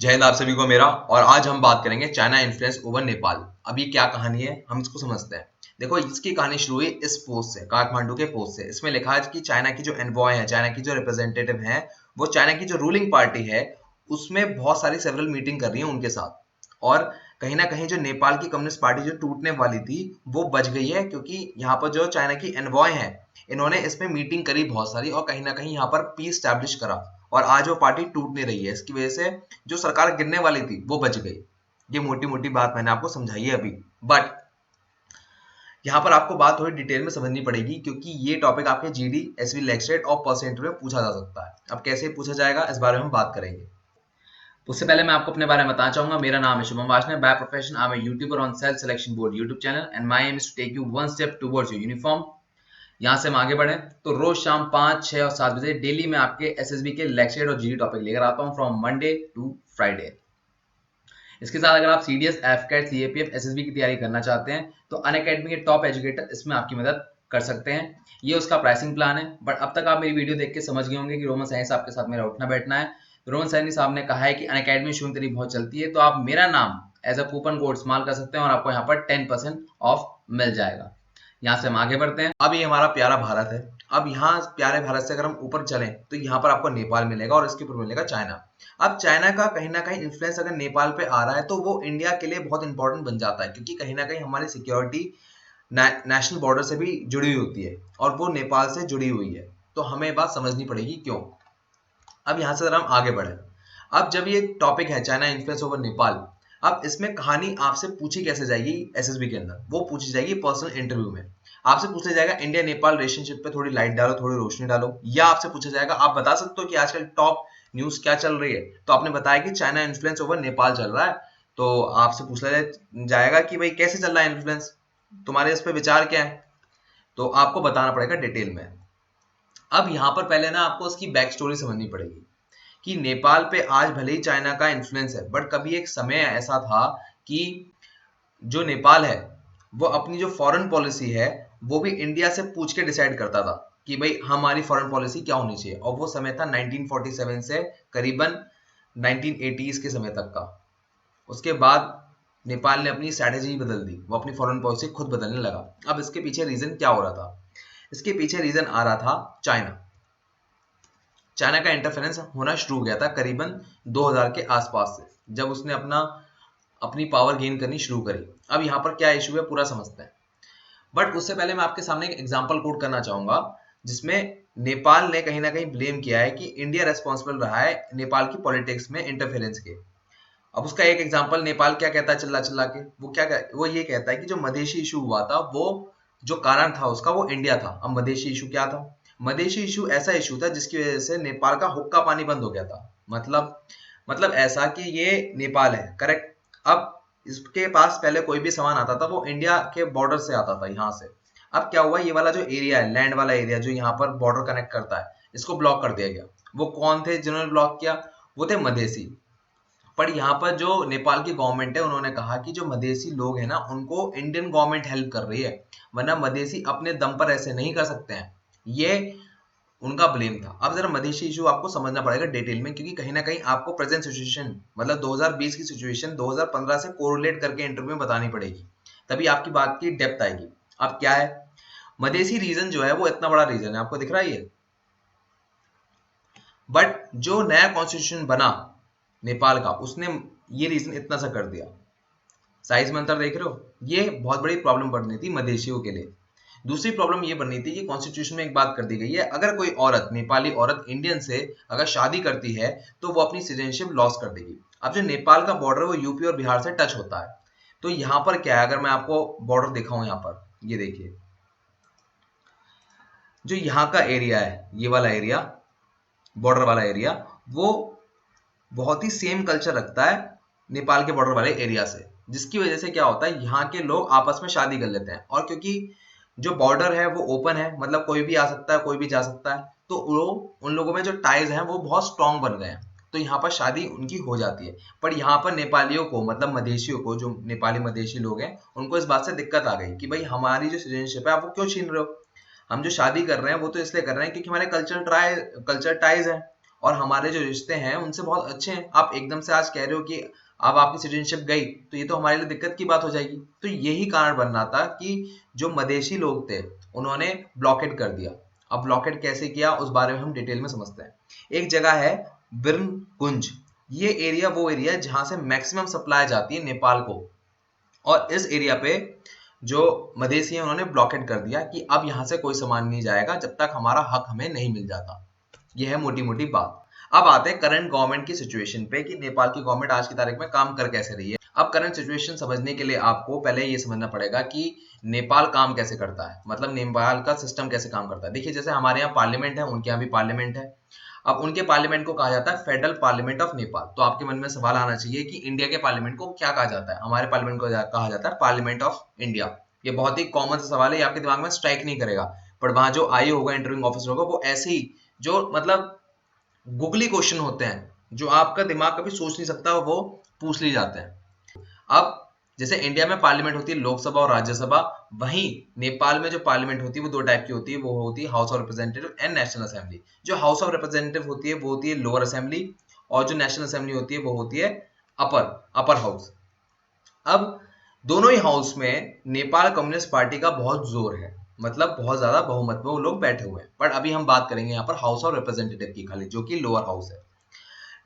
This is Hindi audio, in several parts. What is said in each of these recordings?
जय हिंद आप सभी को मेरा। और आज हम बात करेंगे चाइना इन्फ्लुएंस ओवर नेपाल। अब ये क्या कहानी है हम इसको समझते हैं। देखो, इसकी कहानी शुरू हुई इस पोस्ट से, काठमांडू के पोस्ट से। इसमें लिखा है कि चाइना की जो एनवॉय है, चाइना की जो रिप्रेजेंटेटिव है, वो चाइना की जो रूलिंग पार्टी है उसमें बहुत सारी सेवरल मीटिंग कर रही है उनके साथ। और कहीं ना कहीं जो नेपाल की कम्युनिस्ट पार्टी जो टूटने वाली थी वो बच गई है, क्योंकि यहाँ पर जो चाइना की एनवॉय है इन्होंने इसमें मीटिंग करी बहुत सारी, और कहीं ना कहीं यहाँ पर पीस स्टैब्लिश करा। और आज वो पार्टी टूट नहीं रही है। इसकी वजह से जो सरकार गिरने वाली थी वो बच गई। ये मोटी मोटी बात मैंने आपको समझाई है अभी। बट यहाँ पर आपको बात थोड़ी डिटेल में समझनी पड़ेगी, क्योंकि ये टॉपिक आपके जीडी, एसवी लेक्चरेट और परसेंट में पूछा जा सकता है। अब कैसे पूछा जाएगा इस बारे में हम बात करेंगे। उससे पहले मैं आपको अपने बारे में बताना चाहूंगा। मेरा नाम है Shubham Washne. By profession I am YouTuber on Self selection Board YouTube channel and my aim is to take you one step towards your uniform. यहाँ से हम आगे बढ़े तो रोज शाम 5, 6 और 7 बजे डेली मैं आपके एसएसबी के लेक्चर और जीडी टॉपिक लेकर आता हूँ फ्रॉम मंडे टू फ्राइडे। इसके साथ अगर आप सीडीएस, एफकेट, सीएपीएफ, एसएसबी की तैयारी करना चाहते हैं तो अनअकैडमी के टॉप एजुकेटर इसमें आपकी मदद कर सकते हैं। ये उसका प्राइसिंग प्लान है। बट अब तक आप मेरी वीडियो देख के समझ गए होंगे कि रोमन साइंस साहब के साथ मेरा उठना बैठना है। रोमन साइंस साहब ने कहा है कि अनअकैडमी शुरू तेरी बहुत चलती है, तो आप मेरा नाम एज अ कूपन कोड इस्तेमाल कर सकते हैं और आपको यहाँ पर 10% ऑफ मिल जाएगा। यहाँ से हम आगे बढ़ते हैं। अब ये हमारा प्यारा भारत है। अब यहाँ प्यारे भारत से अगर हम ऊपर चलें तो यहाँ पर आपको नेपाल मिलेगा और इसके ऊपर मिलेगा चाइना। अब चाइना का कहीं ना कहीं इन्फ्लुएंस अगर नेपाल पे आ रहा है तो वो इंडिया के लिए बहुत इंपॉर्टेंट बन जाता है, क्योंकि कहीं ना कहीं हमारी सिक्योरिटी नेशनल बॉर्डर से भी जुड़ी हुई होती है और वो नेपाल से जुड़ी हुई है। तो हमें बात समझनी पड़ेगी क्यों। अब यहाँ से जरा हम आगे बढ़े। अब जब ये टॉपिक है चाइना इन्फ्लुएंस ओवर नेपाल, अब इसमें कहानी आपसे पूछी कैसे जाएगी एसएसबी के अंदर, वो पूछी जाएगी पर्सनल इंटरव्यू में। आपसे पूछा जाएगा इंडिया नेपाल रिलेशनशिप पे थोड़ी लाइट डालो, थोड़ी रोशनी डालो। या आपसे पूछा जाएगा आप बता सकते हो कि आजकल टॉप न्यूज क्या चल रही है, तो आपने बताया कि चाइना इन्फ्लुएंस ओवर नेपाल चल रहा है। तो आपसे पूछा जाएगा कि भाई कैसे चल रहा है इन्फ्लुएंस, तुम्हारे इस पे विचार क्या है। तो आपको बताना पड़ेगा डिटेल में। अब यहाँ पर पहले ना आपको उसकी बैक स्टोरी समझनी पड़ेगी कि नेपाल पे आज भले ही चाइना का इन्फ्लुएंस है, बट कभी एक समय ऐसा था कि जो नेपाल है वो अपनी जो फॉरेन पॉलिसी है वो भी इंडिया से पूछ के डिसाइड करता था कि भाई हमारी फॉरेन पॉलिसी क्या होनी चाहिए। और वो समय था 1947 से करीबन 1980s के समय तक का। उसके बाद नेपाल ने अपनी स्ट्रैटेजी बदल दी, वो अपनी फॉरेन पॉलिसी खुद बदलने लगा। अब इसके पीछे रीजन क्या हो रहा था? इसके पीछे रीजन आ रहा था चाइना। चाइना का इंटरफेरेंस होना शुरू हो गया था करीबन 2000 के आसपास से, जब उसने अपनी पावर गेन करनी शुरू करी। अब यहाँ पर क्या इशू है पूरा समझते हैं। बट उससे पहले मैं आपके सामने एक एग्जांपल कोट करना चाहूंगा, जिसमें नेपाल ने कहीं ना कहीं ब्लेम किया है कि इंडिया रेस्पॉन्सिबल रहा है नेपाल की पॉलिटिक्स में इंटरफेरेंस के। अब उसका एक एग्जांपल नेपाल क्या कहता है चिल्ला चिल्ला के, वो ये कहता है कि जो मधेशी इशू हुआ था वो जो कारण था उसका वो इंडिया था। अब मधेशी इशू क्या था? मधेशी इशू ऐसा इशू था जिसकी वजह से नेपाल का हुक्का पानी बंद हो गया था। मतलब ऐसा कि ये नेपाल है, करेक्ट। अब इसके पास पहले कोई भी सामान आता था वो इंडिया के बॉर्डर से आता था, यहाँ से। अब क्या हुआ, ये वाला जो एरिया है, लैंड वाला एरिया जो यहाँ पर बॉर्डर कनेक्ट करता है, इसको ब्लॉक कर दिया गया। वो कौन थे जिन्होंने ब्लॉक किया? वो थे मधेसी। पर यहाँ पर जो नेपाल की गवर्नमेंट है उन्होंने कहा कि जो मधेसी लोग हैं ना उनको इंडियन गवर्नमेंट हेल्प कर रही है, वरना मधेसी अपने दम पर ऐसे नहीं कर सकते हैं। ये उनका ब्लेम था। अब जरा मधेसी इशू आपको समझना पड़ेगा डिटेल में, क्योंकि कहीं ना कहीं आपको प्रेजेंट सिचुएशन मतलब 2020 की सिचुएशन 2015 से कोरिलेट करके इंटरव्यू में बतानी पड़ेगी, तभी आपकी बात की डेप्थ आएगी। अब क्या है, मधेसी रीजन जो है वो इतना बड़ा रीजन है, आपको दिख रहा है ये। बट जो नया कॉन्स्टिट्यूशन बना नेपाल का, उसने ये रीजन इतना सा कर दिया। साइज में अंतर देख रहे हो? ये बहुत बड़ी प्रॉब्लम बननी थी मधेशियों के लिए। दूसरी प्रॉब्लम ये बननी थी कि कॉन्स्टिट्यूशन में एक बात कर दी गई है, अगर कोई औरत, नेपाली औरत इंडियन से अगर शादी करती है तो वो अपनी सिटीजनशिप लॉस कर देगी। अब जो नेपाल का बॉर्डर है वो यूपी और बिहार से टच होता है। तो यहाँ पर क्या है, अगर मैं आपको बॉर्डर दिखाऊं, यहाँ पर ये देखिए, जो यहाँ का एरिया है, ये वाला एरिया, बॉर्डर वाला एरिया, वो बहुत ही सेम कल्चर रखता है नेपाल के बॉर्डर वाले एरिया से, जिसकी वजह से क्या होता है, यहाँ के लोग आपस में शादी कर लेते हैं। और क्योंकि जो बॉर्डर है वो ओपन है, मतलब कोई भी आ सकता है, कोई भी जा सकता है, तो उन लोगों में जो टाइज हैं वो बहुत स्ट्रांग बन गए हैं, तो यहाँ पर शादी उनकी हो जाती है। पर यहाँ पर नेपालियों को, मतलब मधेशियों को, जो नेपाली मधेशी लोग हैं, उनको इस बात से दिक्कत आ गई कि भाई हमारी जो सिटीजनशिप है आप वो क्यों छीन रहे हो? हम जो शादी कर रहे हैं वो तो इसलिए कर रहे हैं क्योंकि हमारे कल्चर टाइज है। और हमारे जो रिश्ते हैं उनसे बहुत अच्छे हैं। आप एकदम से आज कह रहे हो कि अब आपकी सिटीजनशिप गई तो ये तो हमारे लिए दिक्कत की बात हो जाएगी। तो यही कारण बन रहा था कि जो मदेशी लोग थे उन्होंने ब्लॉकेट कर दिया। अब ब्लॉकेट कैसे किया उस बारे में हम डिटेल में समझते हैं। एक जगह है बिर्न कुंज, ये एरिया वो एरिया है जहां से मैक्सिमम सप्लाई जाती है नेपाल को, और इस एरिया पे जो मदेशी है उन्होंने ब्लॉकेट कर दिया कि अब यहाँ से कोई सामान नहीं जाएगा जब तक हमारा हक हमें नहीं मिल जाता। यह है मोटी मोटी बात। अब आते हैं करंट गवर्नमेंट की सिचुएशन पे कि नेपाल की गवर्नमेंट आज की तारीख में काम कर कैसे रही है। अब करंट सिचुएशन समझने के लिए आपको पहले ये समझना पड़ेगा कि नेपाल काम कैसे करता है, मतलब नेपाल का सिस्टम कैसे काम करता है। देखिए जैसे हमारे यहाँ पार्लियामेंट है, उनके यहाँ भी पार्लियामेंट है। अब उनके पार्लियामेंट को कहा जाता है फेडरल पार्लियामेंट ऑफ नेपाल। तो आपके मन में सवाल आना चाहिए कि इंडिया के पार्लियामेंट को क्या कहा जाता है। हमारे पार्लियामेंट को कहा जाता है पार्लियामेंट ऑफ इंडिया। ये बहुत ही कॉमन सा सवाल है, ये आपके दिमाग में स्ट्राइक नहीं करेगा, पर वहां जो आई होगा इंटरव्यूइंग ऑफिसर होगा वो ऐसे ही जो मतलब गूगली क्वेश्चन होते हैं जो आपका दिमाग कभी सोच नहीं सकता वो पूछ लिए जाते हैं। अब जैसे इंडिया में पार्लियामेंट होती है लोकसभा और राज्यसभा, वहीं नेपाल में जो पार्लियामेंट होती है वो दो टाइप की होती है, वो होती है house of representative and national assembly. जो हाउस ऑफ रिप्रेजेंटेटिव होती है वो होती है लोअर असेंबली, और जो नेशनल असेंबली होती है वो होती है अपर हाउस। अब दोनों ही हाउस में नेपाल कम्युनिस्ट पार्टी का बहुत जोर है, मतलब बहुत ज्यादा बहुमत में वो लोग बैठे हुए हैं। पर अभी हम बात करेंगे यहाँ पर हाउस ऑफ रिप्रेजेंटेटिव की खाली, जो कि लोअर हाउस है।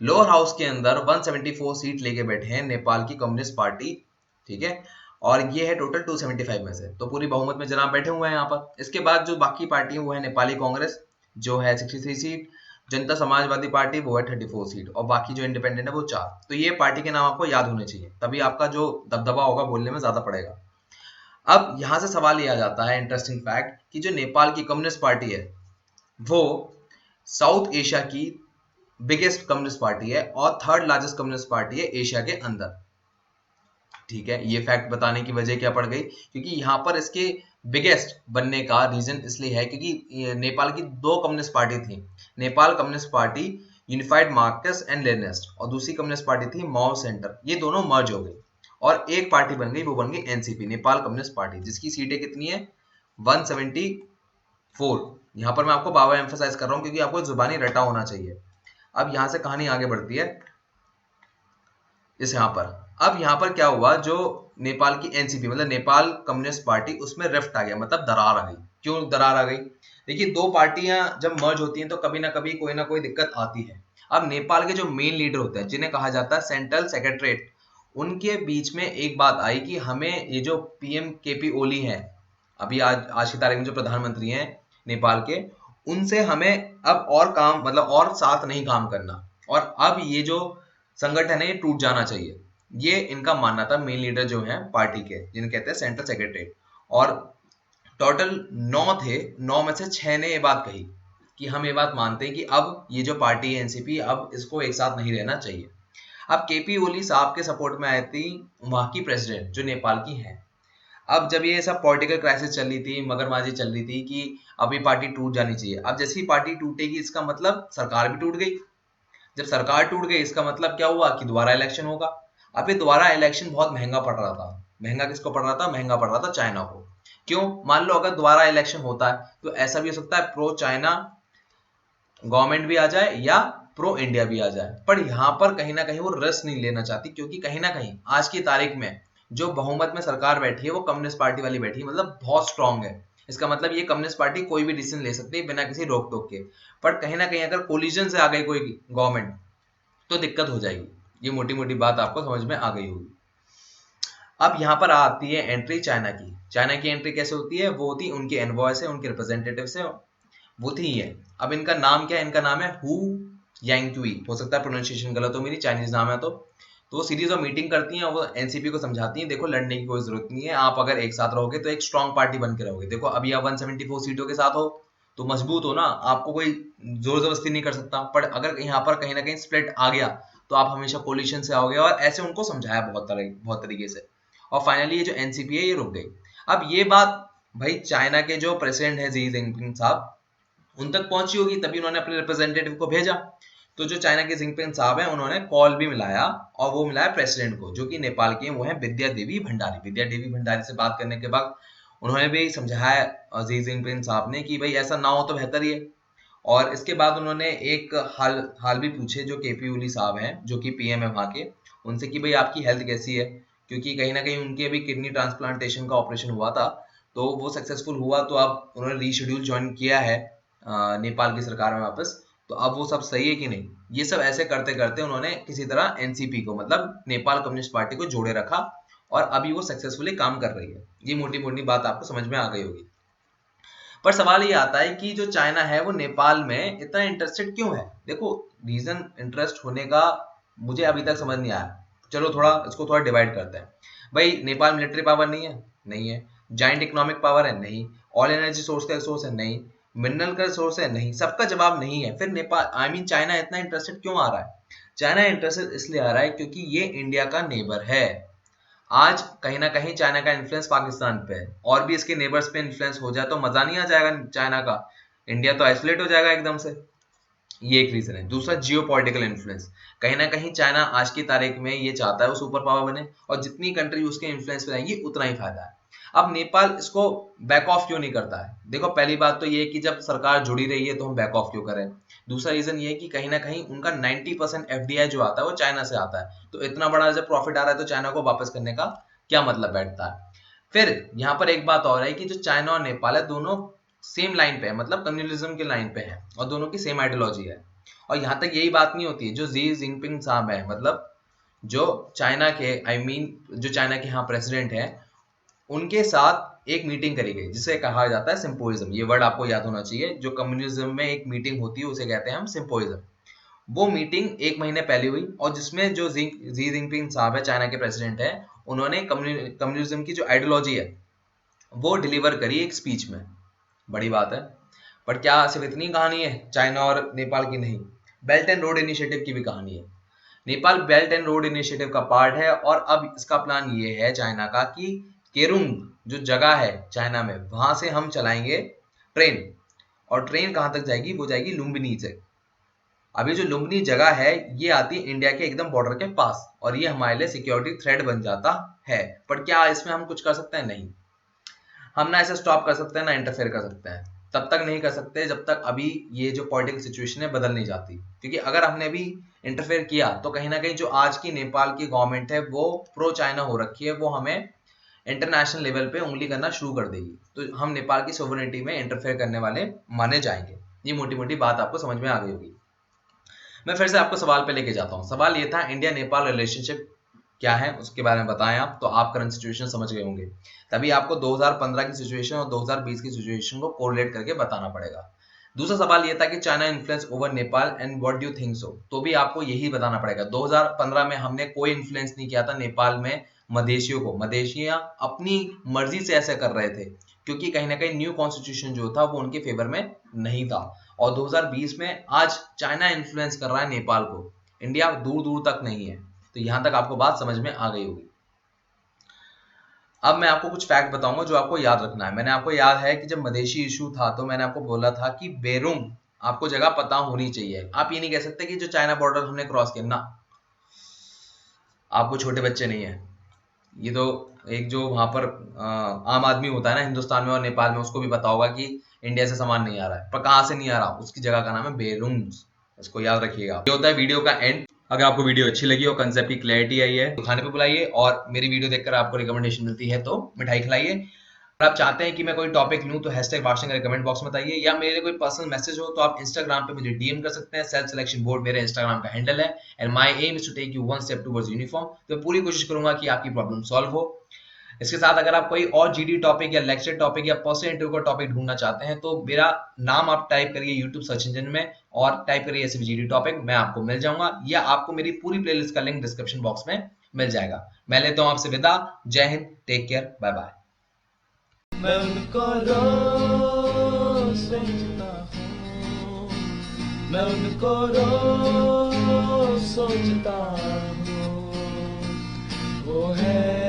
लोअर हाउस के अंदर 174 सीट लेके बैठे हैं नेपाल की कम्युनिस्ट पार्टी, ठीक है, और ये है टोटल 275 में से, तो पूरी बहुमत में जनाब बैठे हुए हैं यहाँ पर। इसके बाद जो बाकी पार्टी है वो है नेपाली कांग्रेस जो है 63 सीट, जनता समाजवादी पार्टी वो है 34 सीट, और बाकी जो इंडिपेंडेंट है वो 4। तो ये पार्टी के नाम आपको याद होने चाहिए, तभी आपका जो दबदबा होगा बोलने में ज्यादा पड़ेगा। अब यहाँ से सवाल ये आ जाता है इंटरेस्टिंग फैक्ट कि जो नेपाल की कम्युनिस्ट पार्टी है वो साउथ एशिया की बिगेस्ट कम्युनिस्ट पार्टी है और थर्ड लार्जेस्ट कम्युनिस्ट पार्टी है एशिया के अंदर। ठीक है, ये फैक्ट बताने की वजह क्या पड़ गई, क्योंकि यहाँ पर इसके बिगेस्ट बनने का रीजन इसलिए है क्योंकि नेपाल की दो कम्युनिस्ट पार्टी थी। Nepal communist party unified Marxist and Leninist, और दूसरी कम्युनिस्ट पार्टी थी माओ सेंटर। ये दोनों मर्ज हो गई और एक पार्टी बन गई, वो बन गई एनसीपी, नेपाल कम्युनिस्ट पार्टी, जिसकी सीटें कितनी है 174। यहाँ पर मैं आपको बार एम्फोसाइज कर रहा हूँ क्योंकि आपको जुबानी रटा होना चाहिए। अब यहाँ से कहानी आगे बढ़ती है इस यहाँ पर। अब यहाँ पर क्या हुआ, जो नेपाल की एनसीपी मतलब नेपाल कम्युनिस्ट पार्टी, उसमें रिफ्ट आ गया, मतलब दरार आ गई। क्यों दरार आ गई? देखिए दो पार्टियां जब मर्ज होती हैं तो कभी ना कोई दिक्कत आती है। अब नेपाल के जो मेन लीडर होते हैं जिन्हें कहा जाता है सेंट्रल सेक्रेटरीट, उनके बीच में एक बात आई कि हमें ये जो पीएम केपी ओली हैं, अभी आज की तारीख में जो प्रधानमंत्री हैं नेपाल के, उनसे हमें अब और काम मतलब और साथ नहीं काम करना, और अब ये जो संगठन है ये टूट जाना चाहिए। ये इनका मानना था, मेन लीडर जो है पार्टी के जिन्हें कहते हैं सेंट्रल सेक्रेटरी। और टोटल 9 थे, 9 में से 6 ने ये बात कही कि हम ये बात मानते हैं कि अब ये जो पार्टी है एनसीपी, अब इसको एक साथ नहीं रहना चाहिए। अब केपी ओली साहब के सपोर्ट में आई थी वहां की प्रेसिडेंट जो नेपाल की है। अब जब ये सब पॉलिटिकल क्राइसिस चल रही थी, मगरमाजी चल रही थी कि अब ये पार्टी टूट जानी चाहिए। अब जैसे ही पार्टी टूटेगी इसका मतलब सरकार भी टूट गई। जब सरकार टूट गई इसका मतलब क्या हुआ कि दोबारा इलेक्शन होगा। अब ये दोबारा इलेक्शन बहुत महंगा पड़ रहा था। महंगा किसको पड़ रहा था? महंगा पड़ रहा था चाइना को। क्यों? मान लो अगर दोबारा इलेक्शन होता है तो ऐसा भी हो सकता है प्रो चाइना गवर्नमेंट भी आ जाए या प्रो इंडिया भी आ जाए, पर यहाँ पर कहीं ना कहीं वो रिस्क नहीं लेना चाहती, क्योंकि कहीं ना कहीं आज की तारीख में जो बहुमत में सरकार बैठी है वो कम्युनिस्ट पार्टी वाली बैठी है, मतलब बहुत स्ट्रांग है। इसका मतलब ये कम्युनिस्ट पार्टी कोई भी डिसीजन ले सकती है बिना किसी रोक टोक के। पर कहीं ना कहीं अगर कोलिजन से आ गई कोई गवर्नमेंट तो दिक्कत हो जाएगी। ये मोटी मोटी बात आपको समझ में आ गई होगी। अब यहाँ पर आती है एंट्री चाइना की। चाइना की एंट्री कैसे होती है? वो होती है उनके एनवॉय से, उनके रिप्रेजेंटेटिव से, वो थी है। अब इनका नाम क्या है? इनका नाम है हु यांगक्वी, हो सकता है प्रोनाउंसिएशन गलत हो मेरी, चाइनीज नाम है। तो वो सीरीज ऑफ मीटिंग करती हैं और वो एनसीपी को समझाती हैं देखो लड़ने की कोई जरूरत नहीं है, आप अगर एक साथ रहोगे तो एक स्ट्रॉन्ग पार्टी बन के रहोगे। देखो अभी आप 174 सीटों के साथ हो तो मजबूत हो ना, आपको कोई जोर जबरदस्ती नहीं कर सकता। पर अगर यहाँ पर कहीं ना कहीं स्प्लिट आ गया तो आप हमेशा कोलिशन से आओगे, और ऐसे उनको समझाया बहुत तरीके से, और फाइनली ये जो एनसीपी है ये रुक गई। अब ये बात भाई चाइना के जो प्रेसिडेंट है जी जिनपिंग साहब उन तक पहुंची होगी, तभी उन्होंने अपने रिप्रेजेंटेटिव को भेजा। तो जो चाइना के जिनपिंग साहब हैं उन्होंने कॉल भी मिलाया, और वो मिलाया प्रेसिडेंट को जो कि नेपाल के वो है विद्या देवी भंडारी। विद्या देवी भंडारी से बात करने के बाद उन्होंने भी समझाया जी जिनपिंग साहब ने कि भाई ऐसा ना हो तो बेहतर ही है। और इसके बाद उन्होंने एक हाल भी पूछे जो केपी ओली साहब हैं, जो कि पीएम है वहाँ के, उनसे कि भाई आपकी हेल्थ कैसी है, क्योंकि कहीं ना कहीं उनके अभी किडनी ट्रांसप्लांटेशन का ऑपरेशन हुआ था, तो वो सक्सेसफुल हुआ, तो अब उन्होंने रीशेड्यूल ज्वाइन किया है नेपाल की सरकार में वापस। तो अब वो सब सही है कि नहीं, ये सब ऐसे करते करते उन्होंने किसी तरह एनसीपी को, मतलब नेपाल कम्युनिस्ट पार्टी को जोड़े रखा, और अभी वो सक्सेसफुली काम कर रही है। ये मोटी मोटी बात आपको समझ में आ गई होगी। पर सवाल ये आता है कि जो चाइना है वो नेपाल में इतना इंटरेस्टेड क्यों है। देखो, रीजन इंटरेस्ट होने का मुझे अभी तक समझ नहीं आया। चलो इसको थोड़ा डिवाइड करते हैं। भाई, नेपाल मिलिट्री पावर नहीं है, नहीं है। जाइंट इकोनॉमिक पावर है, नहीं। ऑल एनर्जी सोर्स का रिसोर्स है, नहीं। मिनरल का रिसोर्स है, नहीं। सबका जवाब नहीं है। फिर नेपाल चाइना इतना इंटरेस्टेड क्यों आ रहा है? चाइना इंटरेस्टेड इसलिए आ रहा है क्योंकि ये इंडिया का नेबर है। आज कहीं ना कहीं चाइना का इन्फ्लुएंस पाकिस्तान पे है, और भी इसके नेबर्स पे इन्फ्लुएंस हो जाए तो मजा नहीं आ जाएगा चाइना का, इंडिया तो आइसोलेट हो जाएगा एकदम से। ये एक रीजन है। दूसरा, जियो पॉलिटिकल इन्फ्लुएंस। कहीं ना कहीं चाइना आज की तारीख में ये चाहता है वो सुपर पावर बने, और जितनी कंट्री उसके इन्फ्लुएंस में रहेंगी उतना ही फायदा है। अब नेपाल इसको बैक ऑफ क्यों नहीं करता है? देखो, पहली बात तो ये है कि जब सरकार जुड़ी रही है तो हम बैक ऑफ क्यों करें। दूसरा रीजन ये है कि कहीं ना कहीं उनका 90% एफडीआई जो आता है वो चाइना से आता है, तो इतना बड़ा जब प्रॉफिट आ रहा है तो चाइना को वापस करने का क्या मतलब बैठता है। फिर यहाँ पर एक बात और है कि जो चाइना और नेपाल है, दोनों सेम लाइन पे है, मतलब कम्युनलिज्म के लाइन पे है, और दोनों की सेम आइडियोलॉजी है। और यहाँ तक यही बात नहीं होती है, जो जी जिनपिंग साहब है, मतलब जो चाइना के जो चाइना के यहाँ प्रेसिडेंट है, उनके साथ एक मीटिंग करी गई जिसे कहा जाता है सिंपोजिज्म। ये वर्ड आपको याद होना चाहिए। जो कम्युनिज्म में एक मीटिंग होती है उसे कहते हैं हम सिंपोजिज्म। वो मीटिंग 1 महीने पहले हुई, और जिसमें जो जी जिनपिंग साहब है, चाइना के प्रेसिडेंट है, उन्होंने कम्युनिज्म की जो आइडियोलॉजी है वो डिलीवर करी एक स्पीच में। बड़ी बात है। पर क्या सिर्फ इतनी कहानी है चाइना और नेपाल की? नहीं, बेल्ट एंड रोड इनिशिएटिव की भी कहानी है। Nepal belt and road initiative का पार्ट है, और अब इसका प्लान ये है चाइना का कि केरुंग जो जगह है चाइना में, वहां से हम चलाएंगे ट्रेन। और ट्रेन कहां तक जाएगी? वो जाएगी लुम्बिनी से। अभी जो लुम्बिनी जगह है ये आती है इंडिया के एकदम बॉर्डर के पास, और ये हमारे लिए सिक्योरिटी थ्रेट बन जाता है। पर क्या इसमें हम कुछ कर सकते हैं? नहीं। हम ना इसे स्टॉप कर सकते हैं, ना इंटरफेयर कर सकते हैं। तब तक नहीं कर सकते जब तक अभी ये जो पॉलिटिकल सिचुएशन है बदल नहीं जाती, क्योंकि अगर हमने अभी इंटरफेयर किया तो कहीं ना कहीं जो आज की नेपाल की गवर्नमेंट है वो प्रो चाइना हो रखी है, वो हमें इंटरनेशनल लेवल पे उंगली करना शुरू कर देगी, तो हम नेपाल की सोवरेनिटी में इंटरफेयर करने वाले माने जाएंगे। ये मोटी मोटी बात आपको समझ में आ गई होगी। मैं फिर से आपको सवाल पे लेके जाता हूँ। सवाल ये था, इंडिया नेपाल रिलेशनशिप क्या है उसके बारे में बताएं आप, तो आप करंट सिचुएशन समझ गए होंगे। तभी आपको 2015 की सिचुएशन और 2020 की सिचुएशन को कोरिलेट करके बताना पड़ेगा। दूसरा सवाल ये था कि China influence over Nepal and what do you think so, तो भी आपको यही बताना पड़ेगा। 2015 में हमने कोई इन्फ्लुएंस नहीं किया था नेपाल में मदेशियों को। मदेशियां अपनी मर्जी से ऐसा कर रहे थे, क्योंकि कहीं ना कहीं न्यू कॉन्स्टिट्यूशन जो था वो उनके फेवर में नहीं था। और 2020 में आज चाइना इन्फ्लुएंस कर रहा है नेपाल को, इंडिया दूर दूर तक नहीं है। तो यहां तक आपको बात समझ में आ गई होगी। अब मैं आपको कुछ फैक्ट बताऊंगा जो आपको याद रखना है। मैंने आपको याद है कि जब मदेशी इशू था तो मैंने आपको बोला था कि बेरुंग आपको जगह पता होनी चाहिए। आप ये नहीं कह सकते कि जो चाइना बॉर्डर हमने क्रॉस किया ना, आपको छोटे बच्चे नहीं है। ये तो एक जो वहां पर आम आदमी होता है ना हिंदुस्तान में और नेपाल में, उसको भी पता होगा कि इंडिया से सामान नहीं आ रहा है। पर कहाँ से नहीं आ रहा, उसकी जगह का नाम है बेरुंग। इसको याद रखिएगा। ये होता है वीडियो का एंड। अगर आपको वीडियो अच्छी लगी और कंसेप्ट की क्लैरिटी आई है तो खाने पे बुलाइए, और मेरी वीडियो देखकर आपको रिकमेंडेशन मिलती है तो मिठाई खिलाइए। अगर आप चाहते हैं कि मैं कोई टॉपिक लूं तो #भाषण का कमेंट बॉक्स में बताइए, या मेरे कोई पर्सनल मैसेज हो तो आप इंस्टाग्राम पे मुझे डीएम कर सकते हैं। सेल्फ सिलेक्शन बोर्ड मेरे इंस्टाग्राम का हैंडल है, and my aim is to take you one step towards uniform. तो मैं पूरी कोशिश करूंगा कि आपकी प्रॉब्लम सॉल्व हो। इसके साथ अगर आप कोई और जीडी टॉपिक या लेक्चर टॉपिक या पर्सनल इंटरव्यू का टॉपिक ढूंढना चाहते हैं तो मेरा नाम आप टाइप करिए यूट्यूब सर्च इंजन में और टाइप करिए जीडी टॉपिक, मैं आपको मिल जाऊंगा, या आपको मेरी पूरी प्लेलिस्ट का लिंक डिस्क्रिप्शन बॉक्स में मिल जाएगा। मैं लेता हूं आपसे विदा। जय Hind, take care, bye bye. मैं उनको रोज सोचता हूँ, मैं उनको रोज सोचता हूँ, वो है